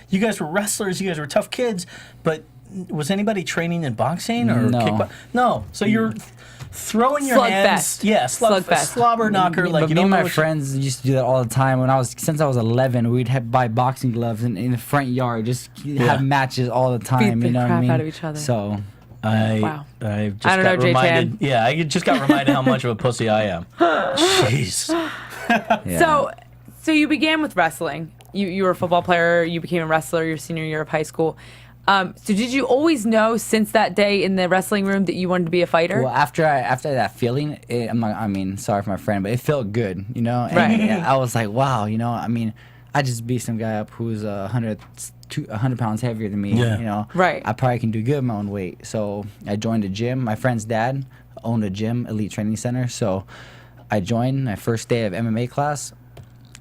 you guys were wrestlers. You guys were tough kids. But was anybody training in boxing or No. kickboxing? No. So you're throwing your hands. Slugfest. Yeah, Slugfest. slobber knocker. Like, But you me don't and know my what you- friends used to do that all the time. Since I was 11, we'd buy boxing gloves in the front yard, just have matches all the time. the you know what I crap mean? out of each other. So Wow. I just I don't got know, reminded. J-Chan. Yeah, I just got reminded how much of a pussy I am. Jeez. yeah. So you began with wrestling. You were a football player. You became a wrestler your senior year of high school. So did you always know since that day in the wrestling room that you wanted to be a fighter? Well, after that feeling, sorry for my friend, but it felt good, you know. And Right. I was like, wow, you know. I mean, I just beat some guy up who's 100 pounds heavier than me. Yeah. You know. Right. I probably can do good in my own weight. So I joined a gym. My friend's dad owned a gym, Elite Training Center. So I joined my first day of MMA class.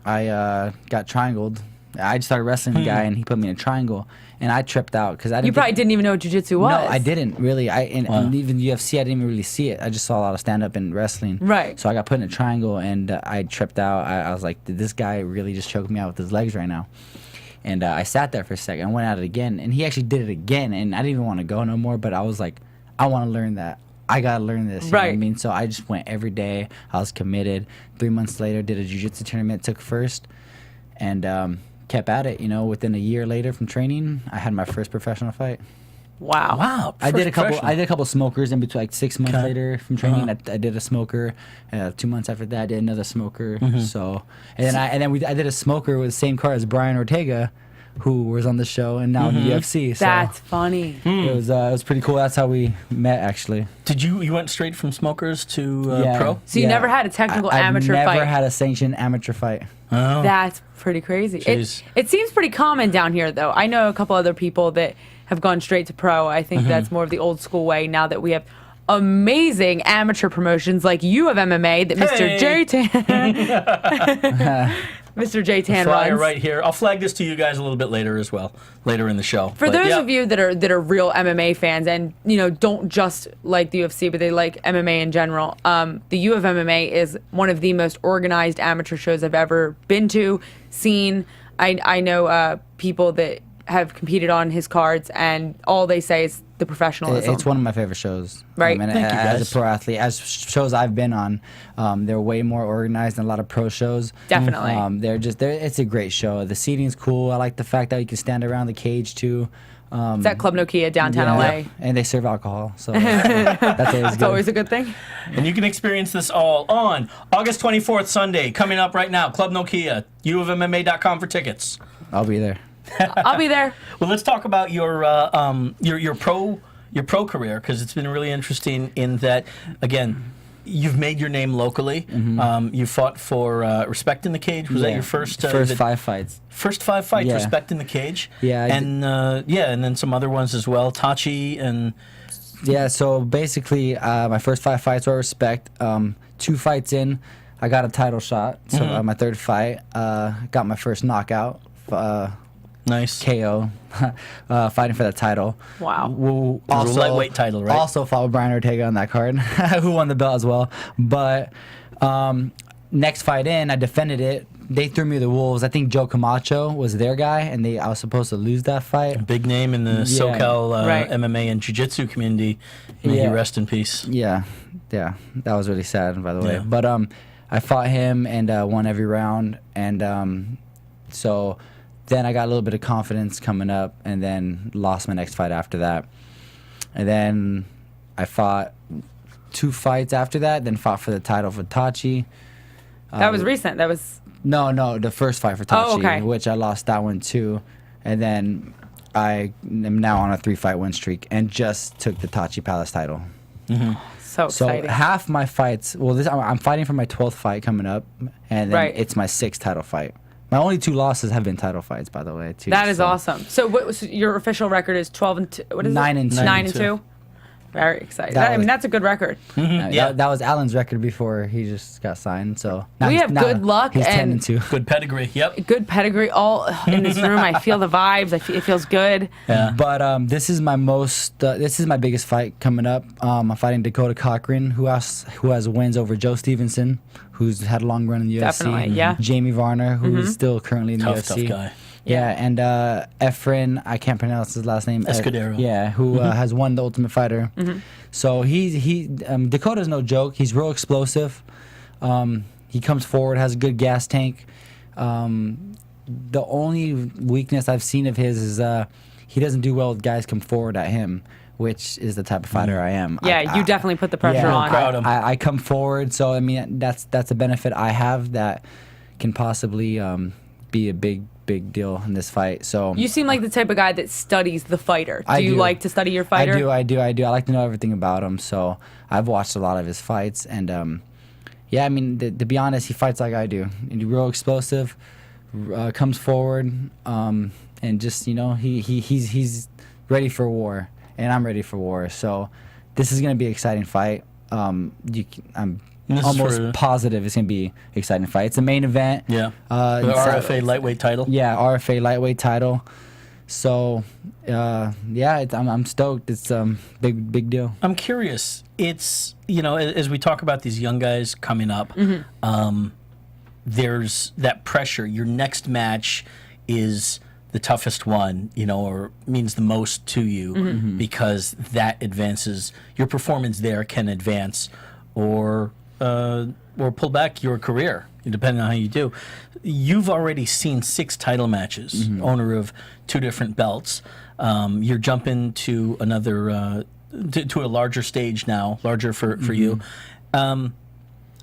I got triangled I just started wrestling the guy, and he put me in a triangle, and I tripped out because I didn't. You probably didn't even know what jiu-jitsu was. No, I didn't really. And even UFC, I didn't even really see it. I just saw a lot of stand-up and wrestling. Right. So I got put in a triangle, and I tripped out. I was like, did this guy really just choke me out with his legs right now? And I sat there for a second. I went at it again, and he actually did it again. And I didn't even want to go no more, but I was like, I want to learn that. I got to learn this. You know what I mean? So I just went every day. I was committed. 3 months later, did a jiu-jitsu tournament, took first, and kept at it. You know, within a year later from training, I had my first professional fight. Wow. Wow. I did a couple smokers in between, like 6 months later from training. I did a smoker. 2 months after that, I did another smoker. So, and then I did a smoker with the same card as Brian Ortega, who was on the show and now in the UFC. So That's funny. it was pretty cool. That's how we met, actually. Did you went straight from smokers to pro? So you never had a technical amateur I've fight? never had a sanctioned amateur fight. Oh. That's pretty crazy. Jeez. It seems pretty common down here, though. I know a couple other people that have gone straight to pro. I think that's more of the old school way now that we have amazing amateur promotions like you have MMA that Mr. J Tan Mr. J Tan Flyer runs. right here. I'll flag this to you guys a little bit later as well, later in the show. For those of you that are real MMA fans and don't just like the UFC but they like MMA in general, the U of MMA is one of the most organized amateur shows I've ever been to, seen. I know people that have competed on his cards, and all they say is the professionalism. It's one of my favorite shows. Right. And Thank you, as guys. a pro athlete, as shows I've been on, they're way more organized than a lot of pro shows. Definitely. It's a great show. The seating's cool. I like the fact that you can stand around the cage too. It's at Club Nokia downtown LA. And they serve alcohol, so that's always It's good. always a good thing. And you can experience this all on August 24th, Sunday, coming up right now. Club Nokia, uofmma.com for tickets. I'll be there. I'll be there. Well, let's talk about your pro career, because it's been really interesting in that, again, you've made your name locally. You fought for Respect in the Cage. Was that your first? First 5 fights. First 5 fights, Yeah. Respect in the Cage. Yeah, and then some other ones as well. Tachi and Yeah, so basically, my first 5 fights were Respect. 2 fights in, I got a title shot. So my third fight, got my first knockout. nice. KO, fighting for that title. Wow. Who It was a lightweight title, right? Also fought with Brian Ortega on that card, who won the belt as well. But next fight in, I defended it. They threw me the wolves. I think Joe Camacho was their guy, and I was supposed to lose that fight. Big name in the SoCal Right. MMA and Jiu-Jitsu community. May he rest in peace. Yeah, that was really sad, by the way. Yeah. But I fought him and won every round, and so then I got a little bit of confidence coming up, and then lost my next fight after that. And then I fought 2 fights after that, then fought for the title for Tachi. That was recent. That was No, the first fight for Tachi, Oh, okay. which I lost that one too. And then I am now on a 3-fight win streak and just took the Tachi Palace title. so So exciting. half my fights, I'm fighting for my 12th fight coming up, and then Right. it's my 6th title fight. My only 2 losses have been title fights, by the way, too. That is so. awesome. So what was your official record? Is 12-2? What is 9-2. it? 9-2. Very exciting. That I mean, was- that's a good record. Yeah. That was Alan's record before he just got signed. So now We he's- have now good luck He's and- 10-2. Good pedigree. Yep. Good pedigree. All in this room. I feel the vibes. It feels good. Yeah. But this is my this is my biggest fight coming up. I'm fighting Dakota Cochran, who has wins over Joe Stevenson, who's had a long run in the UFC. Definitely, yeah. Jamie Varner, who's still currently in the Tough UFC. guy. Yeah, and Efren, I can't pronounce his last name. Escudero. Yeah, who has won the Ultimate Fighter. So Dakota's no joke. He's real explosive. He comes forward, has a good gas tank. The only weakness I've seen of his is he doesn't do well with guys come forward at him, which is the type of fighter I am. Yeah, you definitely put the pressure Yeah, on. Crowd him. I come forward, so I mean that's a benefit I have that can possibly be a big deal in this fight. So You seem like the type of guy that studies the fighter. Do I you do. like to study your fighter? I do. I like to know everything about him. So I've watched a lot of his fights, and yeah, I mean to be honest, he fights like I do. And he's real explosive, comes forward, and just he's ready for war, and I'm ready for war. So this is gonna be an exciting fight. I'm almost positive it's gonna be exciting fight. It's a main event. Yeah. The RFA lightweight title. Yeah, RFA lightweight title. So, I'm stoked. It's big deal. I'm curious. It's, as we talk about these young guys coming up, there's that pressure. Your next match is the toughest one, or means the most to you because that advances your performance there can advance or pull back your career, depending on how you do. You've already seen 6 title matches, owner of 2 different belts. You're jumping to another to a larger stage now, larger for you.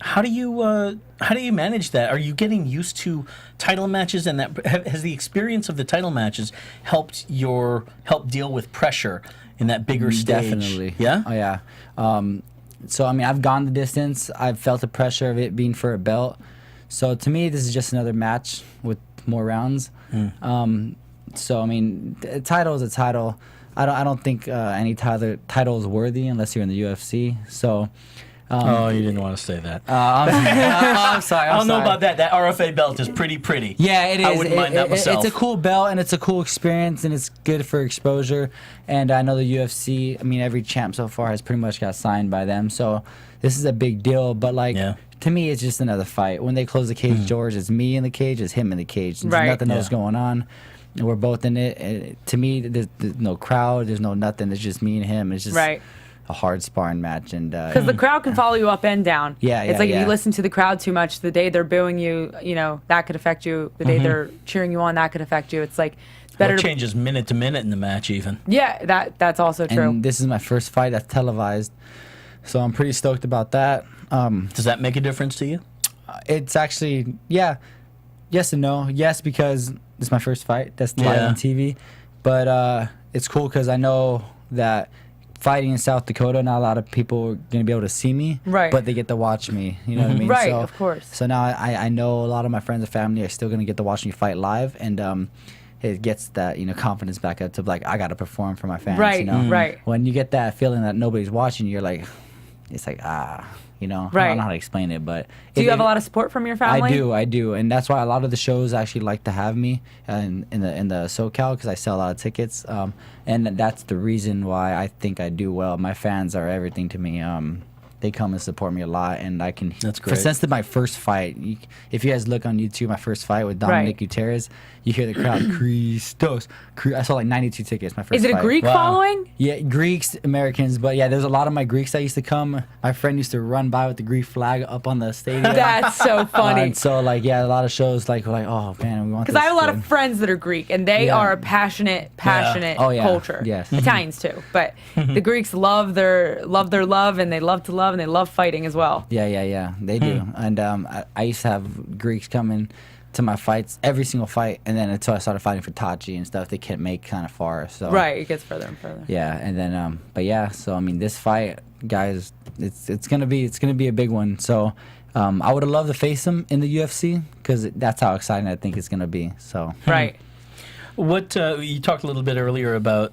How do you manage that? Are you getting used to title matches, and that has the experience of the title matches helped deal with pressure in that bigger stage? Definitely. Yeah. Oh yeah. So I've gone the distance. I've felt the pressure of it being for a belt. So to me, this is just another match with more rounds. So a title is a title. I don't think any title is worthy unless you're in the UFC. So. You didn't want to say that. I'm sorry. I don't know about that. That RFA belt is pretty. Yeah, it is. I wouldn't mind that myself. It's a cool belt, and it's a cool experience, and it's good for exposure. And I know the UFC, every champ so far has pretty much got signed by them. So this is a big deal. But, to me, it's just another fight. When they close the cage, George, it's me in the cage, it's him in the cage. There's nothing else going on. And we're both in it. And to me, there's no crowd. There's no nothing. It's just me and him. It's just... Right. A hard sparring match, and because the crowd can follow you up and down. It's like if you listen to the crowd too much, the day they're booing you, that could affect you. The day they're cheering you on, that could affect you. It's like it's better. It changes minute to minute in the match, even. Yeah, that's also true. And this is my first fight that's televised, so I'm pretty stoked about that. Does that make a difference to you? It's actually yes and no. Yes, because it's my first fight that's live on TV, but it's cool because I know that. Fighting in South Dakota, not a lot of people are going to be able to see me, but they get to watch me. You know what I mean? Right, so, of course. So now I know a lot of my friends and family are still going to get to watch me fight live, and it gets that confidence back up to I got to perform for my fans. Right, right. When you get that feeling that nobody's watching, you're like, it's like I don't know how to explain it, but do you have a lot of support from your family? I do, and that's why a lot of the shows actually like to have me in the SoCal because I sell a lot of tickets, and that's the reason why I think I do well. My fans are everything to me. They come and support me a lot, and I can. That's great. Since my first fight, if you guys look on YouTube, my first fight with Dominic Gutierrez, you hear the crowd, Christos. I saw 92 tickets. My first. Is it a Greek following? Yeah, Greeks, Americans, but there's a lot of my Greeks that used to come. My friend used to run by with the Greek flag up on the stadium. That's so funny. And so a lot of shows we're like, oh man, we want. Because I have a lot of friends that are Greek, and they are a passionate culture. Yes. Italians too, but the Greeks love their love, and they love to love, and they love fighting as well. Yeah, they do. And I used to have Greeks coming to my fights, every single fight, and then until I started fighting for Tachi and stuff, they can't make kind of far. So it gets further and further. Yeah, and then so this fight, guys, it's gonna be a big one. So I would have loved to face him in the UFC because that's how exciting I think it's gonna be. So what you talked a little bit earlier about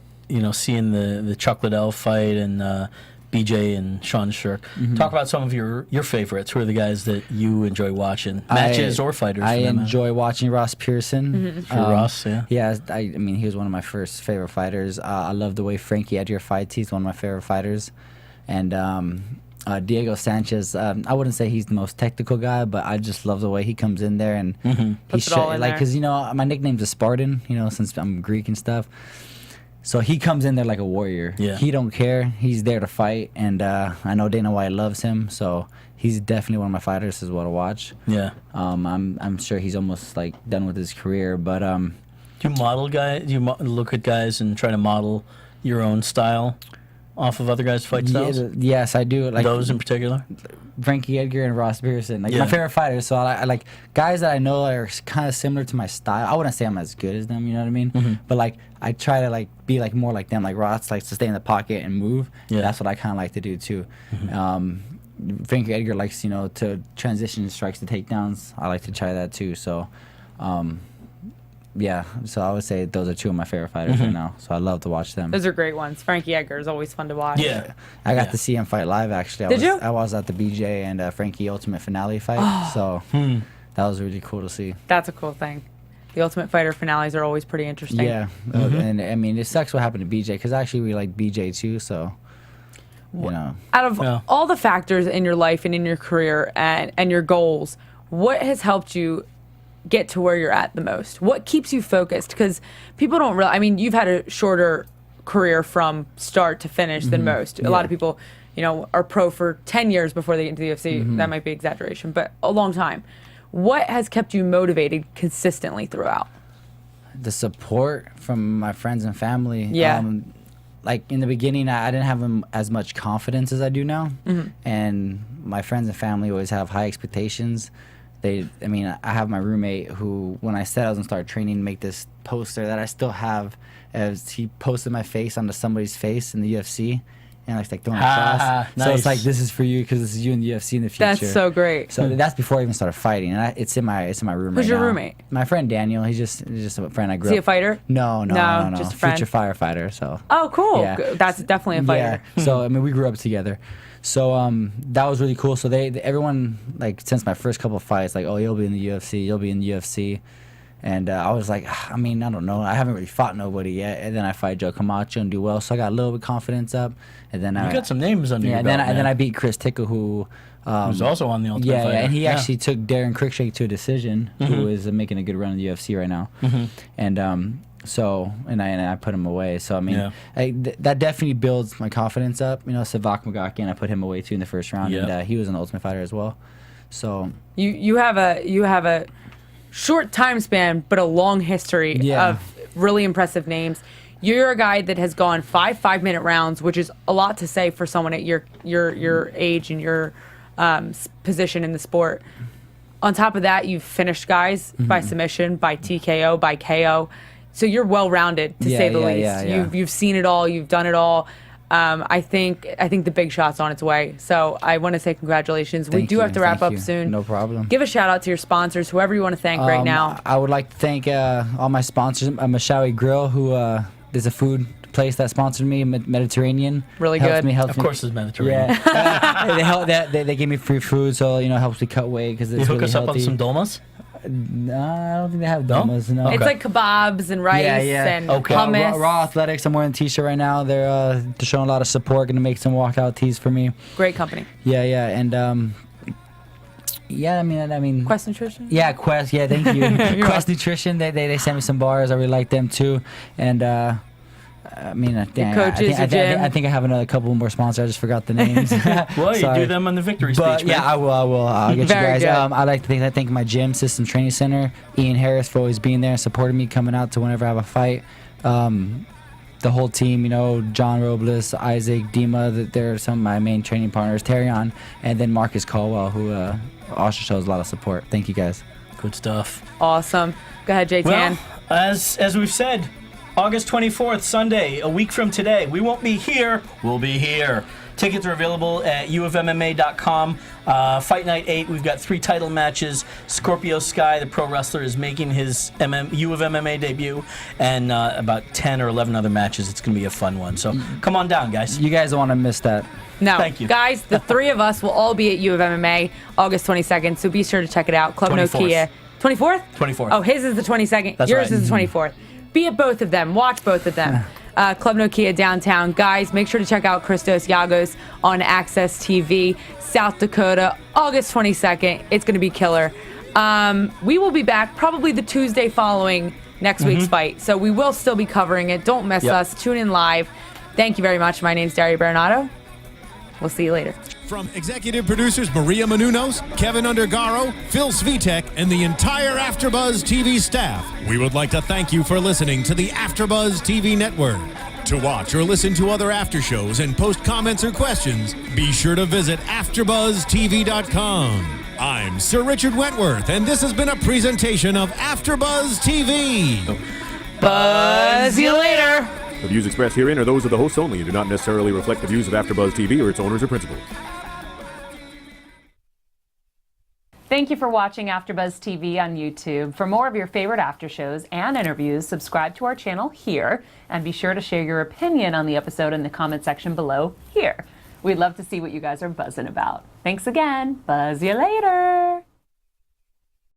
seeing the Chuck Liddell fight and BJ and Sean Shirk. Talk about some of your favorites. Who are the guys that you enjoy watching? Matches or fighters? I enjoy watching Ross Pearson. Ross, Yeah, he was one of my first favorite fighters. I love the way Frankie Edgar fights. He's one of my favorite fighters. And Diego Sanchez, I wouldn't say he's the most technical guy, but I just love the way he comes in there and Puts it all in there. because my nickname's a Spartan, since I'm Greek and stuff. So he comes in there like a warrior. Yeah. He don't care. He's there to fight, and I know Dana White loves him, so he's definitely one of my fighters as well to watch. Yeah. I'm sure he's almost done with his career, but do you model guys? Do you look at guys and try to model your own style off of other guys' fight styles? Yes, I do. Those in particular? Frankie Edgar and Ross Pearson, my favorite fighters. So I like guys that I know are kind of similar to my style. I wouldn't say I'm as good as them, you know what I mean? But I try to be more like them. Like Ross likes to stay in the pocket and move. Yeah, that's what I kind of like to do too. Frankie Edgar likes to transition strikes to takedowns. I like to try that too. So yeah, so I would say those are two of my favorite fighters right now. So I love to watch them. Those are great ones. Frankie Edgar is always fun to watch. Yeah. I got to see him fight live, actually. Did you? I was at the BJ and Frankie Ultimate Finale fight, so that was really cool to see. That's a cool thing. The Ultimate Fighter finales are always pretty interesting. Yeah, and I mean, it sucks what happened to BJ, because actually we like BJ too, so, you know. Out of all the factors in your life and in your career and your goals, what has helped you get to where you're at the most? What keeps you focused? Because people don't realize, I mean, you've had a shorter career from start to finish than most. A lot of people, you know, are pro for 10 years before they get into the UFC. That might be exaggeration, but a long time. What has kept you motivated consistently throughout? The support from my friends and family. Yeah. Like in the beginning, I didn't have as much confidence as I do now. And my friends and family always have high expectations. I have my roommate who, when I said I was gonna start training, make this poster that I still have, as he posted my face onto somebody's face in the UFC, and like throwing shots. Nice. So it's like, this is for you because this is you in the UFC in the future. That's so great. So that's before I even started fighting, and it's in my room. Who's right your now. roommate? My friend Daniel. He's just a friend I grew Is he up. a fighter? No, just a friend. Future firefighter. So. Oh, cool. Yeah. That's definitely a fighter. Yeah. So I mean, we grew up together. So that was really cool. So everyone, like, since my first couple of fights, like, oh, you'll be in the UFC, you'll be in the UFC. And I was like, I mean, I don't know. I haven't really fought nobody yet. And then I fight Joe Camacho and do well. So I got a little bit of confidence up. And then You got some names under your and belt, then I beat Chris Tickle, who who's also on the Ultimate Fighter. Yeah, and he actually took Darren Cruikshank to a decision, who is making a good run in the UFC right now. And so I put him away. So I mean, that definitely builds my confidence up. You know, Savak Magakian, I put him away too in the first round, and he was an Ultimate Fighter as well. So You have a short time span, but a long history of really impressive names. You're a guy that has gone 5 5-minute rounds, which is a lot to say for someone at your age and your position in the sport. On top of that, you've finished guys by submission, by TKO, by KO. So you're well-rounded, to say the least. You've seen it all. You've done it all. I think the big shot's on its way. So I want to say congratulations. We do have to wrap up soon. No problem. Give a shout out to your sponsors, whoever you want to thank right now. I would like to thank all my sponsors. Mashawi Grill, who is a food place that sponsored me, Mediterranean. Really good. Of course, it's Mediterranean. Yeah. They gave me free food, so helps me cut weight because it's You hook really us healthy. up on some dolmas? No, I don't think they have domas. No. It's like kebabs and rice and hummus. Raw Athletics. I'm wearing a t-shirt right now. They're showing a lot of support. Going to make some walkout tees for me. Great company. Yeah, and I mean. Quest Nutrition. Yeah, Quest. Yeah, thank you. Quest Nutrition. They sent me some bars. I really like them too. And I mean, I think I have another couple more sponsors. I just forgot the names. Well, you do them on the victory speech. But yeah, I will. I'll get you guys. I'd like to thank my gym, System Training Center, Ian Harris, for always being there and supporting me, coming out to whenever I have a fight. The whole team, John Robles, Isaac, Dima, they're some of my main training partners. Terrion, and then Marcus Caldwell, who also shows a lot of support. Thank you guys. Good stuff. Awesome. Go ahead, J-Tan. Well, as we've said, August 24th, Sunday, a week from today. We won't be here. We'll be here. Tickets are available at ufmma.com. Fight Night 8, we've got 3 title matches. Scorpio Sky, the pro wrestler, is making his U of MMA debut. And about 10 or 11 other matches. It's going to be a fun one. So come on down, guys. You guys don't want to miss that. No. Thank you. Guys, the 3 of us will all be at U of MMA August 22nd. So be sure to check it out. Club 24th. Nokia. 24th? 24th. Oh, his is the 22nd. That's Yours right. is the 24th. Be at both of them. Watch both of them. Club Nokia downtown. Guys, make sure to check out Christos Giagos on AXS TV, South Dakota, August 22nd. It's going to be killer. We will be back probably the Tuesday following next week's fight. So we will still be covering it. Don't miss us. Tune in live. Thank you very much. My name's Daria Berenato. We'll see you later. From executive producers Maria Menounos, Kevin Undergaro, Phil Svitek, and the entire AfterBuzz TV staff, we would like to thank you for listening to the AfterBuzz TV network. To watch or listen to other after shows and post comments or questions, be sure to visit AfterBuzzTV.com. I'm Sir Richard Wentworth, and this has been a presentation of AfterBuzz TV. Buzz you later. The views expressed herein are those of the hosts only and do not necessarily reflect the views of AfterBuzz TV or its owners or principals. Thank you for watching AfterBuzz TV on YouTube. For more of your favorite after shows and interviews, subscribe to our channel here, and be sure to share your opinion on the episode in the comment section below here. We'd love to see what you guys are buzzing about. Thanks again. Buzz you later.